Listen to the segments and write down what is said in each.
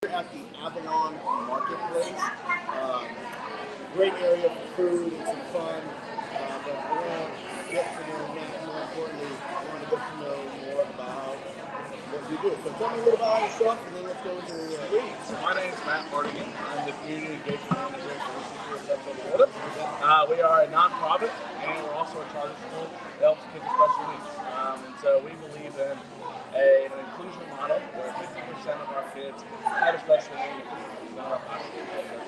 at the Avalon Marketplace. Great area for food and some fun. But I want to get to know Matt. More importantly, I want to get to know more about what you do. So tell me a little about yourself, and then let's go into the Sweet. So my name's Matt Hartigan. I'm the Community Engagement Manager for UCP of Central Florida. We are a nonprofit, and we're also a charter school that helps kids with special needs. And so we believe in an inclusion model where 50% of our kids have a special need, and our population.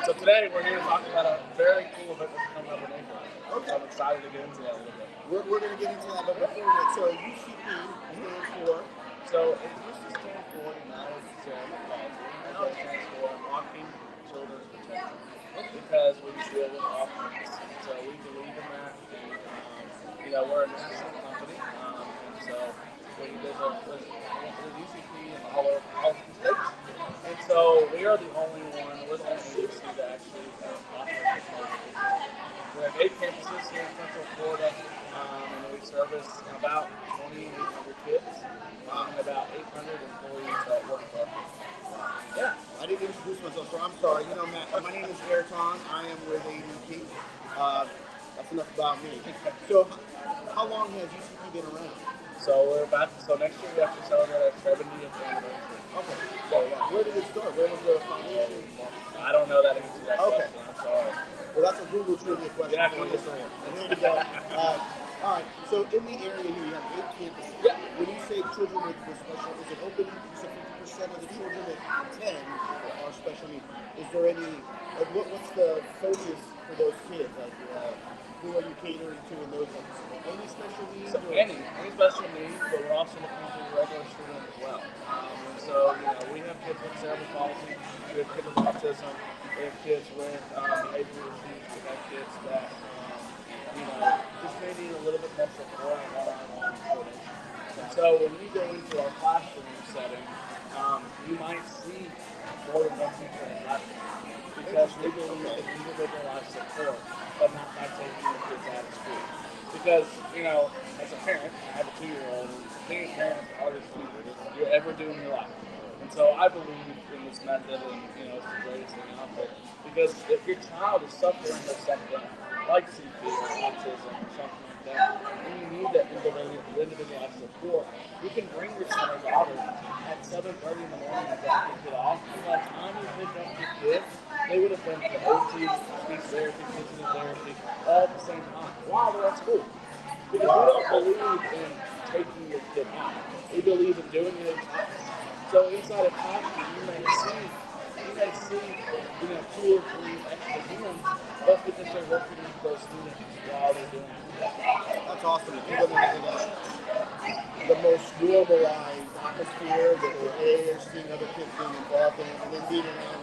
So today we're here to talk about a very cool event that's coming up in April. Okay. So I'm excited to get into that a little bit. We're going to get into that, but before that, so UCP stands for? So it used to stand for United Cerebral Palsy. Now it stands for Unlocking Children's Potential. Because we deal with autism. So we believe in that. And, we're a national company. And so there's UCP in all 50 states. And so we are the only one, we're the only agency that actually offers this. We have 8 campuses here in Central Florida, and we service about 2,800 kids, and about 800 employees that work for us. Yeah, I didn't introduce myself, so I'm sorry. Matt, my name is Hartigan. I am with ADP. That's enough about me. So, how long has UCP been around? So next year we have to celebrate our 70th anniversary. Okay. So where did it start? Where was the foundation? I don't know that answer to that question. I'm sorry. Well, that's a Google trivia question. Yeah, And here we go. All right. So in the area here, you have 8 campuses. Yeah. When you say children with special, is it open? You said 50% of the children that attend are special needs. Is there any? What's the focus for those kids? Who are you catering to in those ones? Any special needs? So any special needs, but we're also looking for the regular student as well. And so we have kids with cerebral palsy, we have kids with autism, we have kids with behavioral issues, we have kids that just may need a little bit more support and one-on-one coordination. And so when we go into our classroom setting, you might see more than one teacher in the classroom because we believe in individualized support, but not by taking the kids out of school. Because, as a parent, I have a 2-year-old, and being a parent is the hardest thing you're ever doing in your life. And so I believe in this method, and it's the greatest thing out there. Because if your child is suffering with something like CP or autism or something like that, and you need that individualized support, you can bring your son or daughter at 7:30 in the morning and drop your kid off. And by the time you pick up your kid, they would have been to OT, speech therapy, physical therapy, all at the same time while they're at school. Because we don't believe in taking your kid out. We believe in doing it in class. So inside of classroom, you may see 2 or 3 extra humans, but because they're working with those students while they're doing it. That's awesome. If you live in the most normalized atmosphere that they're seeing other kids being involved in, and then being around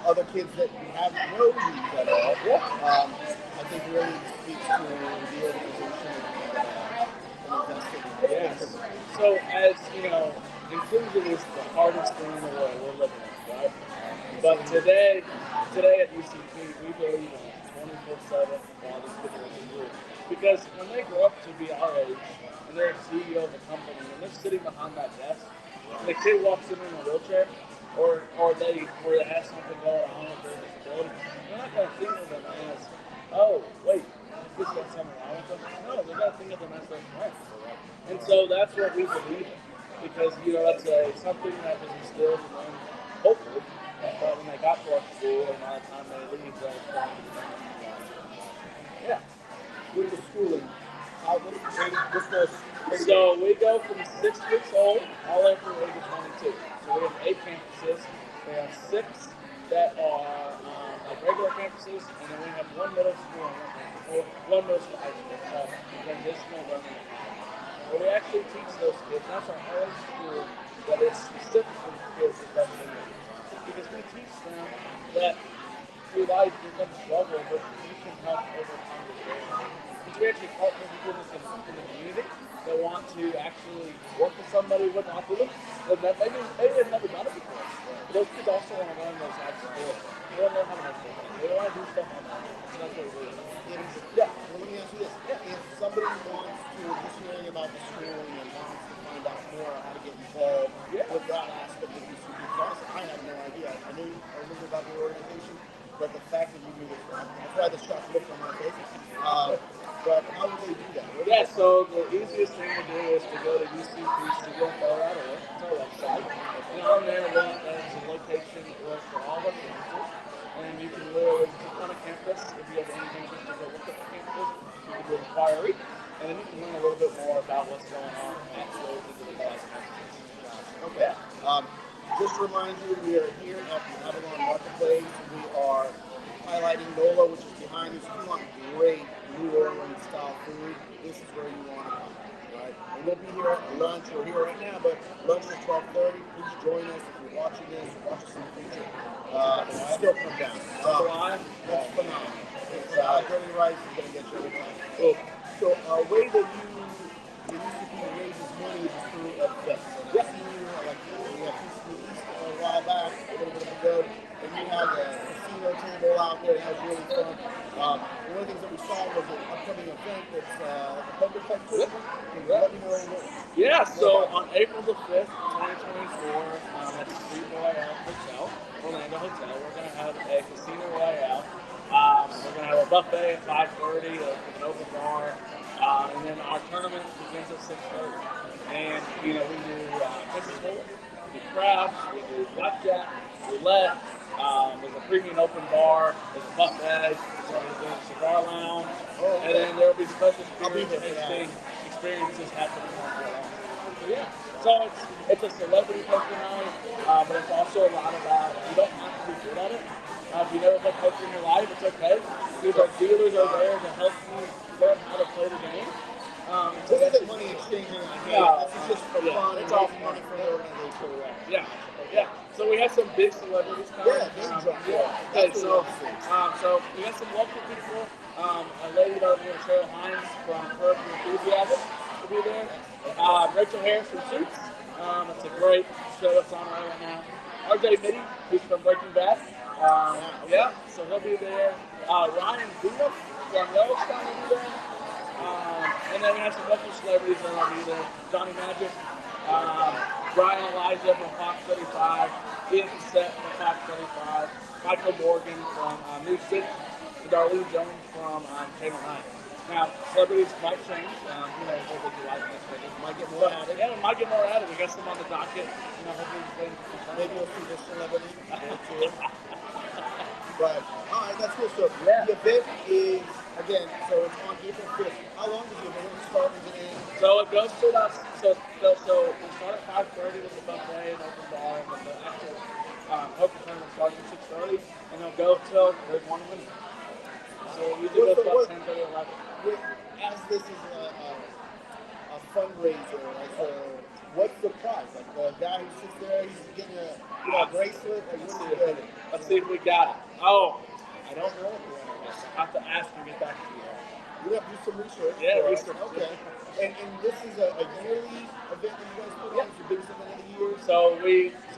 other kids that have no needs at all. I think really speaks to the organization and investing in. Yes. So as inclusion is the hardest thing in the world we're living in, right? But today at UCP, we believe in 24/7 while these kids are in school. Because when they grow up to be our age, and they're a CEO of a company, and they're sitting behind that desk, and the kid walks in a wheelchair, or they have something going on with their disability, they're not going to think of them as, oh, wait, this got something wrong with them. No, they're going to think of them as their friend. And so that's what we believe in. Because, that's something that was instilled in them, hopefully, but when they got to our school and by the time they leave, they'll come to the Yeah. With the schooling, so we go from 6 weeks old all the way through the age of 22. So we have 8 campuses. We have 6 that are regular campuses, and then we have 1 middle school and 1 middle school high school called transitional learning. Where we actually teach those kids. That's our own school, but it's specifically for kids with special needs. Because we teach them that through life you're going to struggle, but you can help overcome the barriers. Because we actually partner with people in the community that want to actually work with somebody with autism that maybe they've never done it before. But those kids also want to learn those life skills. They want to learn how to make things. They want to do stuff on their own. So that's what we're doing. Yeah. Well, let me ask you this. If somebody wants to, just hearing about the schooling and wants to find out more on how to get involved with that aspect of UCP, a little bit about the organization, but the fact that you do this, that's why the shock look on my face. But how would they do that? Yeah, so the easiest thing to do is to go to UCP.Colorado. It's our website. And on there, there's a location list for all of our campuses. And you can literally click on a campus. If you have any interest to go look at the campus, you can do an inquiry. And then you can learn a little bit more about what's going on at those individualized campuses. Okay. Just to remind you, we are here at the Avalon Marketplace. We are highlighting NOLA, which is behind us. If you want great New Orleans style food, this is where you want to come. Right? And we'll be here at lunch. We're here right now, but lunch is 12:30. Please join us if you're watching this or watch us in the future. Still come down. That's phenomenal. It's dirty rice is going to get you every time. So a way that the UCP raises money is through events. Yes. We had Peaceful East a while back, a little bit ago, and we had a casino table out there. That was really fun. One of the things that we saw was an upcoming event that's a poker type tournament. Can you let me know what? Yeah, so on April the 5th, 2024, at the Street Royale Hotel, Orlando Hotel, we're going to have a casino royale. We're going to have a buffet at 5:30 with an open bar, and then our tournament begins at 6:30. And we do Texas Hold'em, we do craps, we do blackjack, roulette. There's a premium open bar, there's a buffet, there's a cigar lounge, and then there will be special experiences happening all day long. So yeah, so it's a celebrity poker night, but it's also a lot about, you don't have to be good at it. If you never played poker in your life, it's okay. Because our dealers are there to help you learn how to play the game. This isn't money exchanging. This is just for fun. It's all money for the organization. Yeah. So we have some big celebrities coming. Okay, so we got some local people. A lady over here, Cheryl Hines from Curb Your Enthusiasm, will be there. Rachel Harris from Suits. It's a great show that's on right now. RJ Mitty, who's from Breaking Bad. So he'll be there. Ryan Villa from Yellowstone will be there. And then we have some local celebrities that will be there. Johnny Magic, Brian Elijah from Fox 35, Ian Cassette from Fox 35, Michael Morgan from News 6, and Darlene Jones from Channel 9. Now, celebrities might change. What would you like this thing? Might get more added. Yeah, we might get more added. We got some on the docket. Hopefully maybe we'll see this celebrity too. But all right, that's good. So the event is again. So it's on April 5th. How long does the event start and get in? So it goes to us. So we start at 5:30 with the buffet and open bar, and then the actual poker tournament starts at 6:30, and it'll go till there's one winner. So we do this about 10:30, 11. As this is a fundraiser, what's the prize? Like the guy who sits there, he's getting a bracelet. Let's see if we got it. Oh, I don't know if we're going to get it. I have to ask and get back to you. We have to do some research. Yeah, research. Okay. And this is a yearly event that you guys put on? It's the biggest event of the year? So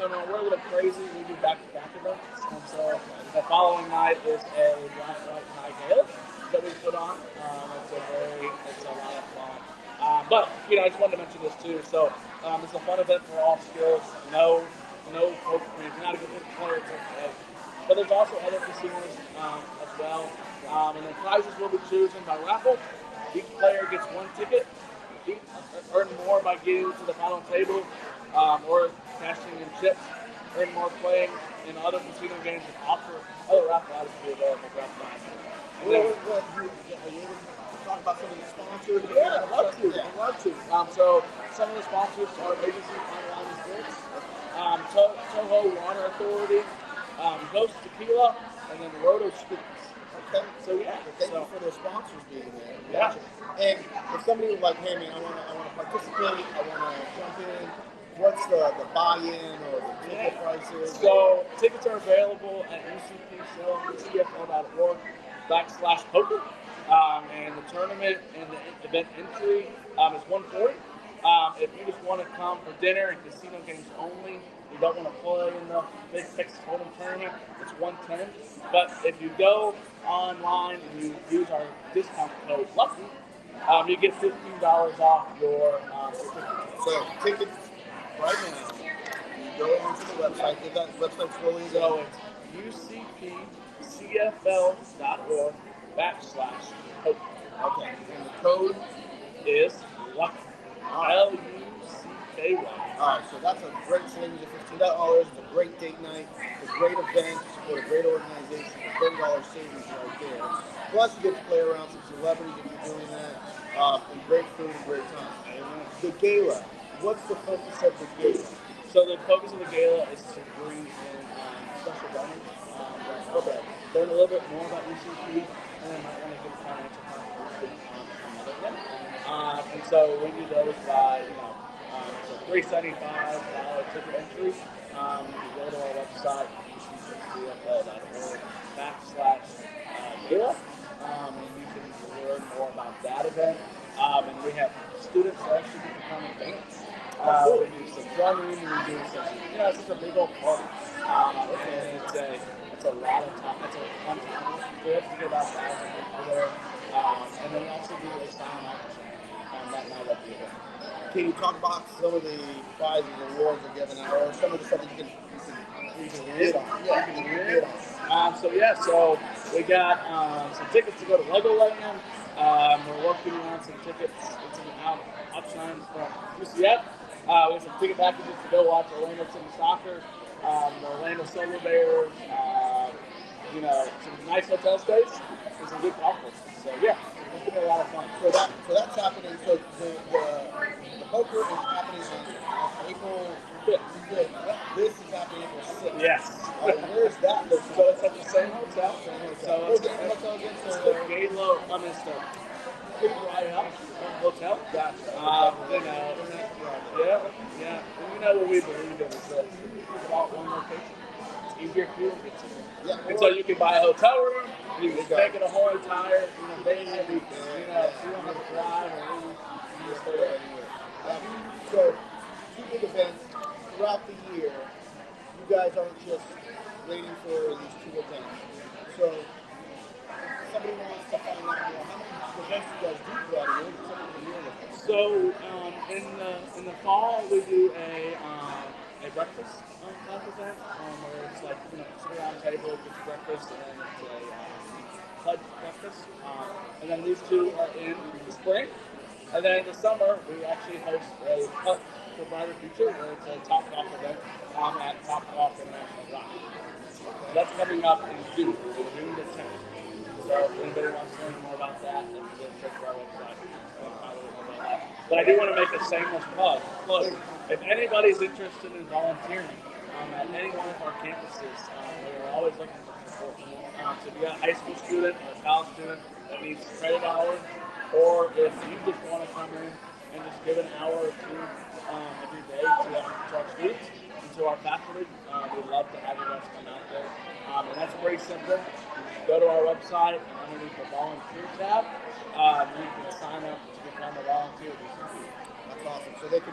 no, we're a little crazy. We do back-to-back events. And so the following night is a Black White High Gala that we put on. It's a lot of fun. But I just wanted to mention this too. So it's a fun event for all skills. No poker. If you're not a good player, it's okay. But there's also other casinos as well. And then prizes will be chosen by raffle. Each player gets one ticket. Earn more by getting to the final table or cashing in chips. Earn more playing in other casino games and offer other raffle items to be available throughout the night. Are you able to talk about some of the sponsors? Yeah, I'd love to. So some of the sponsors are Agency Online Sports, Toho Water Authority, Ghost Tequila, and then Roto Scoops. Okay. So thank you for the sponsors being there. Yeah. And if somebody was like, hey man, I want to participate, I want to jump in. What's the buy-in or the ticket prices? So tickets are available at UCPCFL.org/poker. And the tournament and the event entry is $140. If you just want to come for dinner and casino games only, you don't want to play in the big Texas Hold'em tournament, it's $110. But if you go online and you use our discount code LUCKY, you get $15 off your certificate. So tickets right now, you go onto the website. If that website's rolling, so it's ucpcfl.org/hope. Okay. And the code? Is lucky. All right. Lucky. All right, so that's a great savings of $15. It's a great date night, a great event for a great organization, a $30 savings right there. Plus, you get to play around some celebrities if you're doing that, and great food and great time. The gala, what's the focus of the gala? So the focus of the gala is to bring in special donors that learn a little bit more about UCP and then might want to give financial contribution from other them. And so we do those by, so $375 ticket entry. You can go to our website, ucpcfl.org/gala, and you can learn more about that event. And we have students that actually get to come and dance. We do some drumming, we do some, it's just a big old party. And it's a lot of time, it's a fun time. We have to get about 1,000 people there. And then we also do a silent auction that night at the event. Can you talk about some of the prizes and awards are given out, or some of the stuff that you can hit on? Yeah, you can hit on. So we got some tickets to go to Legoland. We're working on some tickets and some options from UCF. We have some ticket packages to go watch Orlando City Soccer, the Orlando Silver Bears, some nice hotel stays, and some good golf courses. So yeah, it's been a lot of fun. So that's happening. So the poker is happening on April 5th. This is happening April 6th. Yes. Where's that location? So it's at the same hotel. So it's the hotel again. So the Galo, it's the Big Ride Up Hotel. Gotcha. Yeah. And what we believe in is that if you about one location, it's easier for you to get to. Yeah. And so you can buy a hotel room, you can take it a whole entire, day and week. So you don't have to drive or anything. You just stay there anywhere. So, two big events throughout the year. You guys aren't just waiting for these two events. So, somebody wants to find out how many events you guys do throughout the year. So, in the fall, we do a breakfast type event where it's like sit around the table, get your breakfast, and then it's a pledge breakfast. And then these two are in the spring. And then in the summer, we actually host a Putt for Brighter Future, where it's a Top Golf event at Top Golf International Drive. So that's coming up in June the 10th. So if anybody wants to learn more about that, then you can check our website. But I do want to make a shameless plug. Look, if anybody's interested in volunteering at any one of our campuses, we're always looking for support. So if you got a high school student or a college student that needs credit hours, or if you just want to come in and just give an hour or two every day to our students and to our faculty, we'd love to have you guys come out there. And that's pretty simple. You go to our website, and underneath the volunteer tab, you can sign up to become a volunteer. That's awesome. So if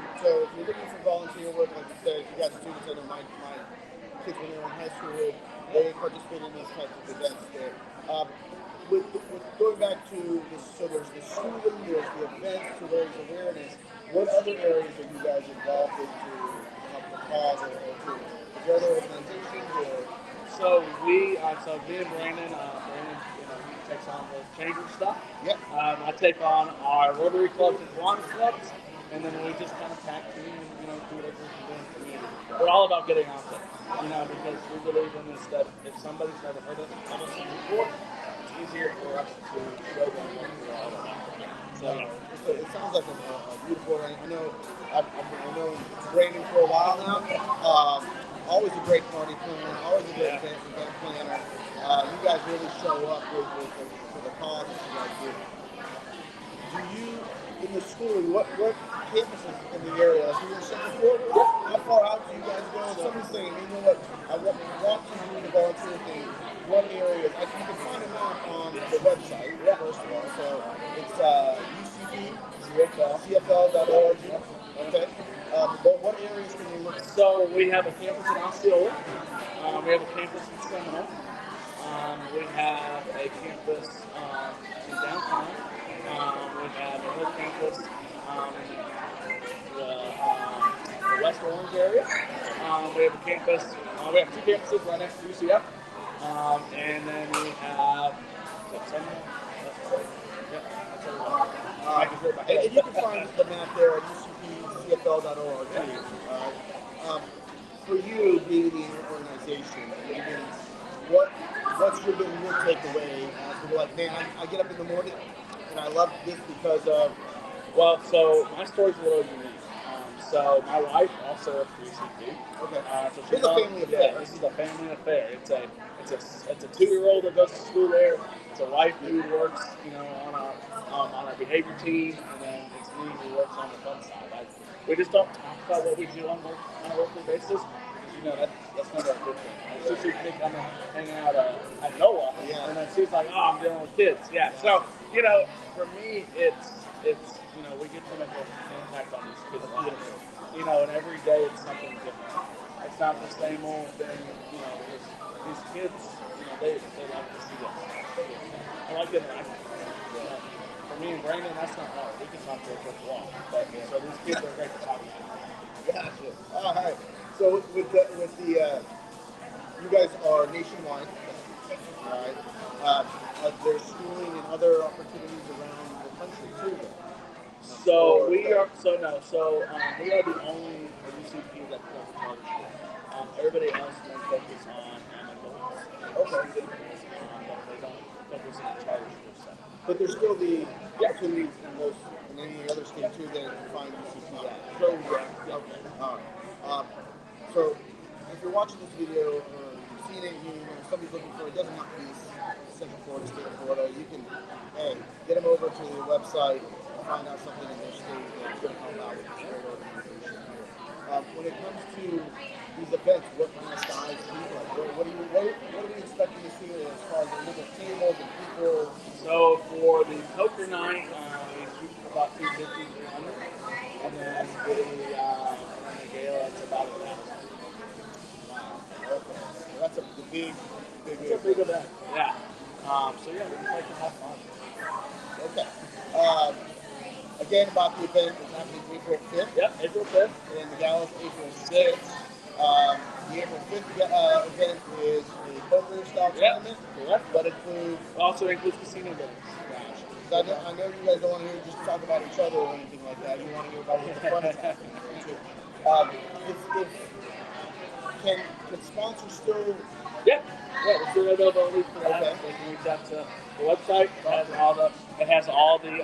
you're looking for volunteer work, like you said, you got students that are my kids when they were in high school, they participate in these types of events there. With going back to this, so there's the schooling, there's the events, so there's awareness. What other areas are you guys involved in to help the cause or to? Is there other organizations or? So me and Brandon, he takes on the chamber stuff. Yep. I take on our Rotary clubs and Kiwanis clubs, and then we just kind of tag team and do whatever we can do in the community. We're all about getting out there, because we believe in this that if somebody's never heard of us before, it's easier for us to show them what we're all about. So it sounds like a beautiful. I know I've known Brandon for a while now. Always a great party planner, always a great event planner. You guys really show up for the cause that you guys do. Do you, in the schooling, what campuses in the area? Like you were saying before, how far out do you guys go? Somebody's saying, I want to do the volunteer thing. What areas? You can find them out on the website, first of all. So it's UCP, Okay. But what areas can you look at? So we have a campus in Osceola. We have a campus in Seminole. We have a campus in downtown. We have another campus in the West Orange area. We have a campus. We have two campuses right next to UCF. And then we have September. Yeah, that's everybody. And you can find the map there at ucpcfl.org. For you being the organization, what's your takeaway? People like, man, I get up in the morning and I love this because of. Well, so my story's a little unique. So my wife also works for UCP. Okay. So This is a family affair. Yeah, this is a family affair. It's a 2-year-old that goes to school there. It's a wife who works, on our behavior team, and then it's me who works on the fun side. We just don't talk about what we do on a weekly basis because that's never a good thing. It's just we come and hang out at NOAA, and then she's like, "Oh, I'm dealing with kids." Yeah. So for me, it's we get to make an impact on these kids' lives. And every day it's something different. It's not the same old thing. These kids, they like to see us. I like interacting. For me and Brandon, that's not hard. We can talk to a quick walk. But so these kids are great to talk to. Gotcha. All right. So with the you guys are nationwide. All right. There's schooling and other opportunities around the country too. So we are we are the only UCP that does a charter school. Everybody else may focus on adults. Okay. But they don't focus on the charter school stuff. But there's still the opportunities in any other state too that you can find UCP at. So yeah. Okay. All right. So if you're watching this video or you've seen it, somebody's looking for it, doesn't have to be Central Florida, State of Florida. You can get them over to the website. Find out something in their state that's going to help out with the great organization here. When it comes to these events, what kind of size people? What are we expecting to see as far as the number of tables and people? So for the poker night, we shoot for about 250, 300, and then the gala, it's about 1,000. Wow. Okay. So that's a big event. Yeah. So yeah, we just like to have fun. Okay. Again, about the event, it's happening April 5th. Yep, April 5th. And the gala is April 6th. The April 5th event is a poker-style tournament. Correct. But also includes casino games. Gotcha. I know you guys don't want to hear just talk about each other or anything like that. You want to hear about what the fun is happening. Can sponsors still... Yeah, we're still available for that. Okay. They can reach out to the website. It has all the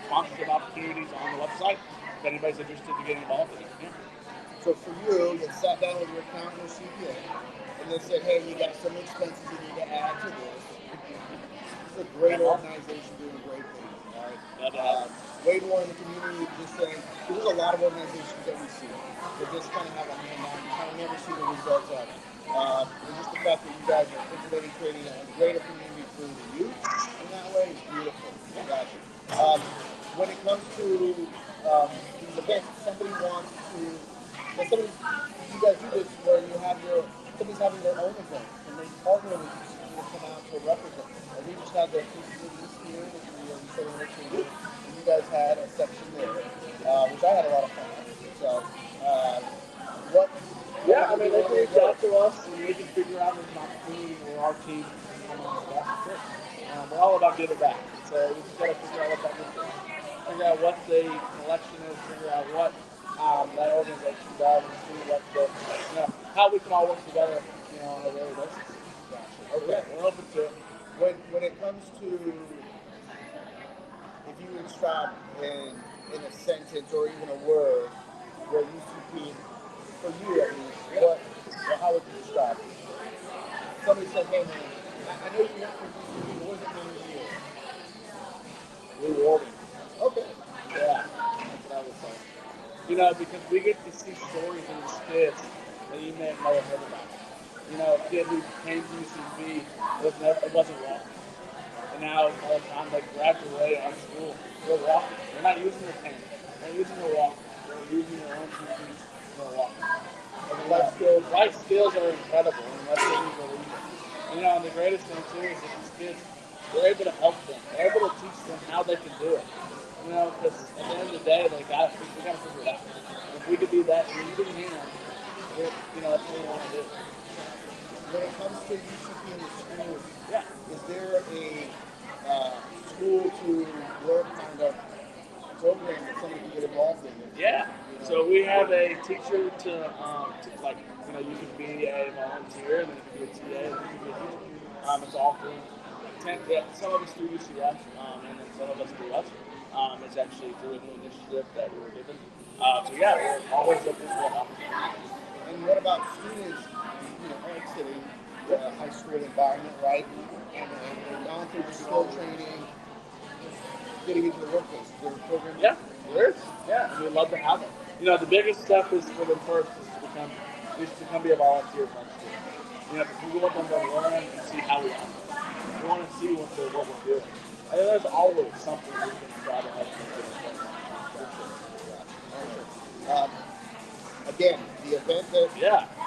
sponsorship opportunities on the website. If anybody's interested in getting involved in it. Yeah. So for you sat down with your accountant or CPA, and they said, "Hey, you got some expenses you need to add to this." It's a great organization doing great things. All right. Way more in the community. Just saying, there's a lot of organizations that we see that just kind of have a hand on. You kind of never see the results of it. And just the fact that you guys are implementing, creating a greater community for the youth in that way is beautiful. Gotcha. When it comes to these events, somebody wants to, you guys do this where somebody's having their own event and they partner with you to come out to represent. And we just had the this here, which we said and you guys had a section there, which I had a lot of fun with. So, Yeah, they can reach out to us and we can figure out an opportunity where our team can come on the back. We're all about giving back. So we just got to figure out what that means. Figure out what the collection is, figure out what that organization does, and see how we can all work together, on a daily basis. Gotcha. Okay. We're open to it. When it comes to, if you would stop in a sentence or even a word where UCP, for you at least, how would you describe it? Somebody said, "Hey man, I know you work for UCP, what does it mean to you?" Rewarding. Okay. Yeah, that's what I would say. Because we get to see stories in these kids that you may have never heard about. A kid who came to UCB, it wasn't walking. And now, by the time they graduate out of school, they're walking. They're not using their cane. They're using their walker. They're using their own PPs. They're walking. And life skills are incredible, and that's what we believe in. And the greatest thing, too, is that these kids, we're able to help them. We're able to teach them how they can do it. Because at the end of the day, we got to figure it out. If we could do that, we can, that's what we want to do. When it comes to UCP in the there a school to work kind of program that somebody can get involved in? Yeah. You know? So we have a teacher to like, you can be a volunteer, and then you can be a TA, and then you can be a teacher. It's all through some of us through UCF, and then some of us through us. It's actually through a new initiative that we were given. So yeah, we're always looking for an opportunity. And what about students, exiting the high school environment, right? And they're gone through the skill training, getting into the workplace. Is there a program? Yeah, there is. Yeah, and we'd love to have them. The biggest step is for them first is to become be a volunteer for our school. We want them to learn and see how we operate. We want to see what we're doing. And there's always something we can try to help them do. Again, the event that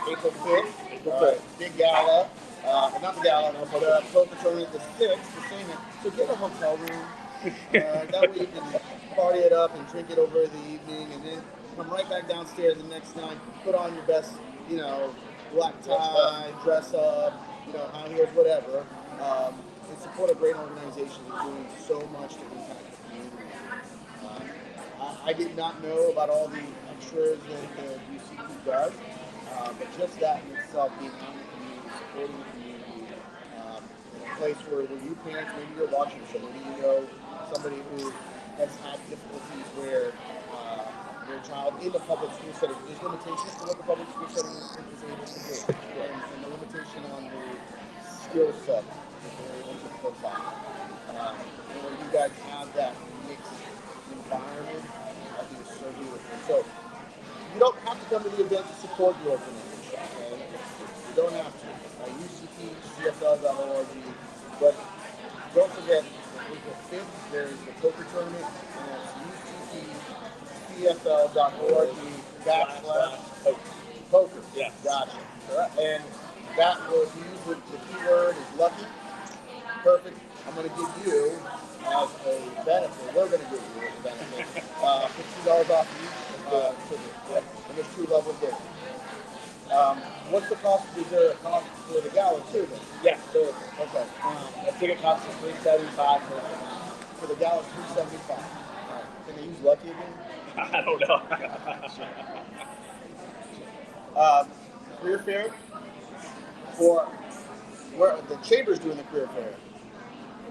April 5th, big gala, not the gala, but the poker tournament the 6th, the same. So get a hotel room. That way you can party it up and drink it over the evening, and then come right back downstairs the next night, put on your best, black tie, dress up, high heels, whatever, and support a great organization that's doing so much to impact the community. I did not know about all the extras that the UCP does, but just that in itself, being out in the community, supporting the community, in a place where you parents, maybe you're watching, so maybe you know somebody who has had difficulties where their child in the public school setting, there's limitations to what the public school setting is able to do, and the limitation on the skill set that they're able to provide. You guys have that mixed environment, I think it's so beautiful. So you don't have to come to the event to support your organization, okay? You don't have to. UCP, CFL.org, but don't forget, April 5th, there's the poker tournament, and that's UCPCFL.org/poker. Yes. Gotcha. Correct. And that will be with the keyword is lucky. Perfect. I'm going to give you as a benefit, we're going to give you as a benefit, $15 off each ticket. And there's 2 levels there. What's the cost? Is there a cost for the gala too then? Yeah, there is. Okay. The ticket cost is $375 for the gala, $375. Can they use Lucky again? I don't know. Career fair for where the chamber's doing the career fair.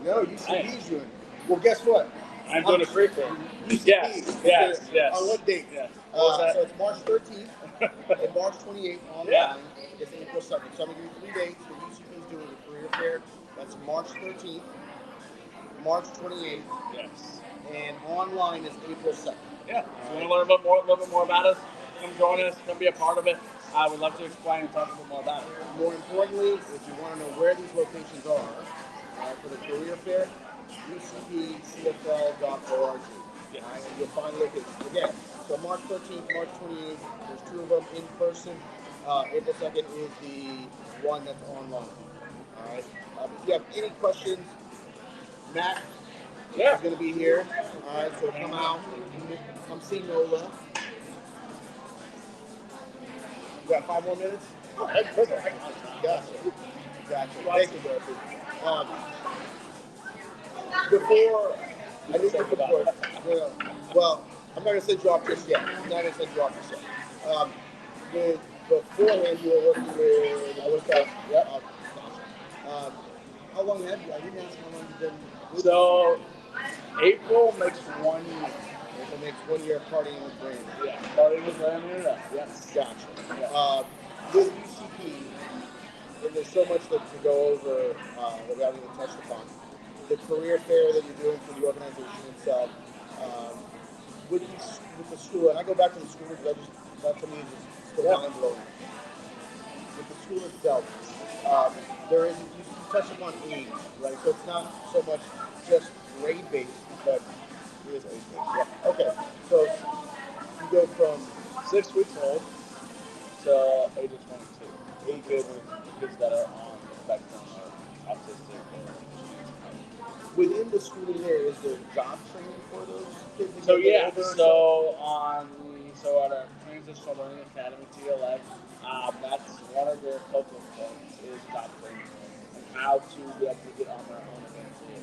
No, UCP's doing it. Well, guess what? I'm doing a career fair. UCP. Yes. On what date? Yes. So it's March 13th and March 28th online. It's April 2nd. So I'm going to give you 3 dates that UCP's doing the career fair. That's March 13th, March 28th. Yes. And online is April 2nd. Yeah. So you want to learn a little bit more about us? Come join us. Come be a part of it. I would love to explain and talk a bit more about it. More importantly, if you want to know where these locations are for the career fair, UCPCFL.org. Yes. And you'll find locations. Again, so March 13th, March 28th, there's 2 of them in person. April 2nd is the one that's online. All right. If you have any questions, Matt is going to be here. All right. So come out, come see Nola. You got 5 more minutes? Oh, that's perfect. Gotcha. Thank you, Dorothy. Before, I need to before. Well, I'm not going to send you off just yet. Beforehand, you were working with, how long have you? I didn't ask how long you've been with So, April makes 1 year. April makes 1 year partying with Brandon. Yeah, partying with Brandon. Yes. Gotcha. Yeah. With UCP, and there's so much to go over that we haven't even touched upon. The career fair that you're doing for the organization itself, with the school, and I go back to the school because that to me is still mind blowing. With the school itself, there is, you touch upon age, right? So it's not so much just grade based, but it is age based. Yeah. Okay, so you go from 6 weeks old to age of 22. Kids that are on the spectrum or autistic. Within the schooling there, is there job training for those kids? So at our Transitional Learning Academy, TLX, that's one of their focal points is job training and how to be able to get on their own eventually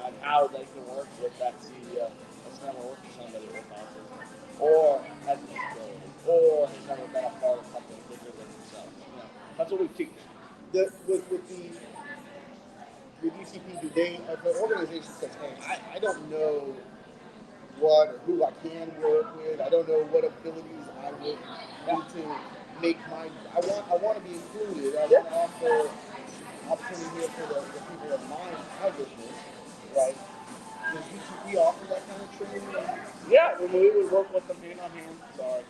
and how they can work with that CEO that's never worked with somebody with autism or has a disability or has never been a part of something bigger than themselves. That's what we teach. With UCP, do they, if an organization says, hey, I don't know what or who I can work with, I don't know what abilities I would need to make I want to be included, I want to offer opportunity here for the people of my business, right? Does UCP offer that kind of training? Yeah, we would work with them hand on hand. Sorry,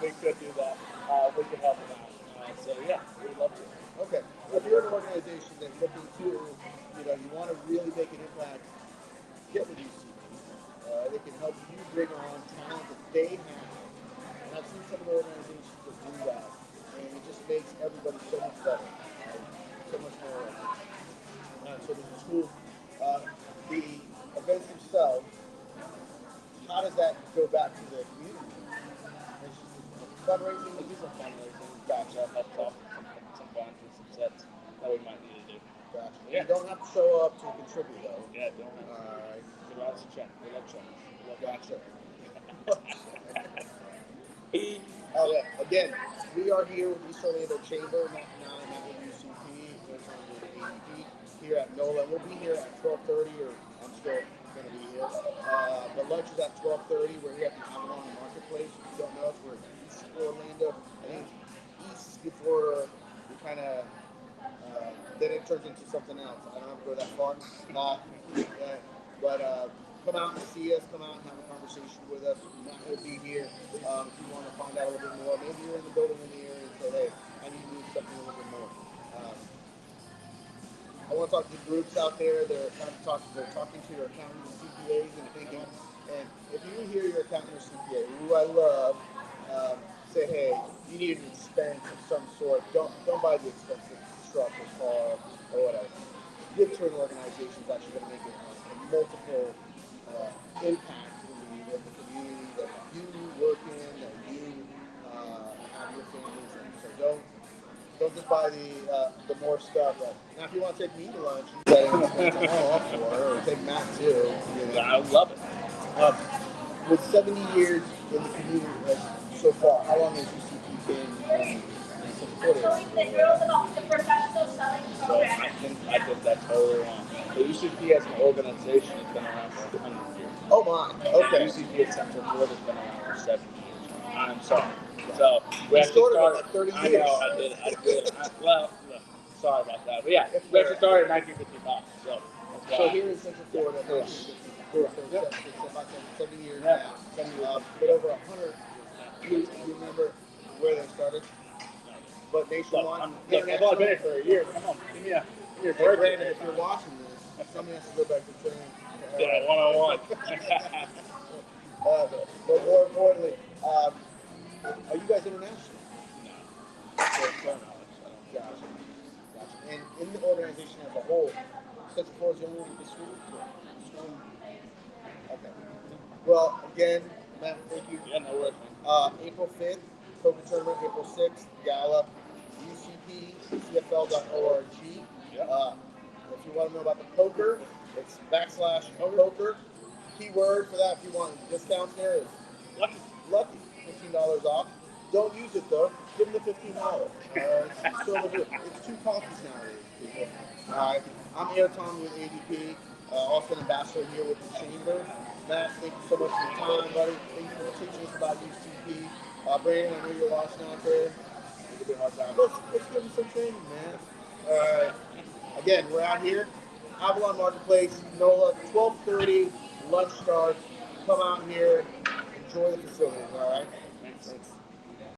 we could do that. We could help them out. So yeah, we'd love to. Okay. So if you're an organization that's looking to, you want to really make an impact, get with UCP. They can help you bring on talent that they have. And I've seen some of the organizations that do that, and it just makes everybody so much better, so much more. So this is cool. The events themselves, how does that go back to the community? It's just fundraising. We do some fundraising. Gotcha. Help talk some bunch with some sets that we might need to do. Gotcha. Yeah. You don't have to show up to contribute though. Yeah, don't. All right. Give us a check. We love checks. We love Gotcha. check. Again, we are here with East Orlando Chamber, not with UCP. We're trying to do the ADP here at NOLA. We'll be here at 12:30, or I'm still going to be here. The lunch is at 12:30. We're here at the Avalon Marketplace. If you don't know us, we're in East Orlando. I think East before we kind of then it turns into something else. I don't have to go that far. But come out and see us. Come out and have a conversation with us. Matt will be here if you want to find out a little bit more. Maybe you're in the building in the area and say, hey, I need to do something a little bit more. I want to talk to groups out there. They're talking to your accountants and CPAs and thinking. And if you hear your accountant or CPA, who I love, say, hey, you need an expense of some sort. Don't buy the expensive truck or car or whatever. Give it to an organization that's actually going to make a multiple impact in the community that you work in, that you have your families in. So don't just buy the more stuff. Now, if you want to take me to lunch, you say, I'm all for it, or take Matt too. I love it. With 70 years in the community so far, how long has UCP been supported? So I think that's totally wrong. The UCP as an organization has been around for 100 years. Oh my, okay. UCP at Central Florida has been around for 70 years. I'm sorry. So we actually started like 30 years. I did. Well, sorry about that. But yeah, we actually started in 1955. So here in Central Florida, 70 years now. But over 100, you remember where they started? But nationwide. I've only been here for a year. Come on, give me a Brandon, if you're watching this, somebody has to go back to training. Yeah, 101. But more importantly, are you guys international? No. Gotcha. And in the organization as a whole, Central Florida is the only one with the school? Okay. Well, again, Matt, thank you. Yeah, no worries. April 5th, poker tournament, April 6th, gala, UCPCFL.org. If you want to know about the poker, it's /poker. Keyword for that, if you want discounts there, is lucky. $15 off. Don't use it though. Give them the $15. It's 2 coffees nowadays, people. Alright. I'm Airton with ADP, also an ambassador here with the Chamber. Matt, thank you so much for your time, buddy. Thank you for teaching us about UCP. Brandon, I know you're watching out there. It's a hard time. Let's give him some training, man. Again, we're out here, Avalon Marketplace, NOLA, 12:30, lunch starts. Come out here, enjoy the facilities, all right? Thanks.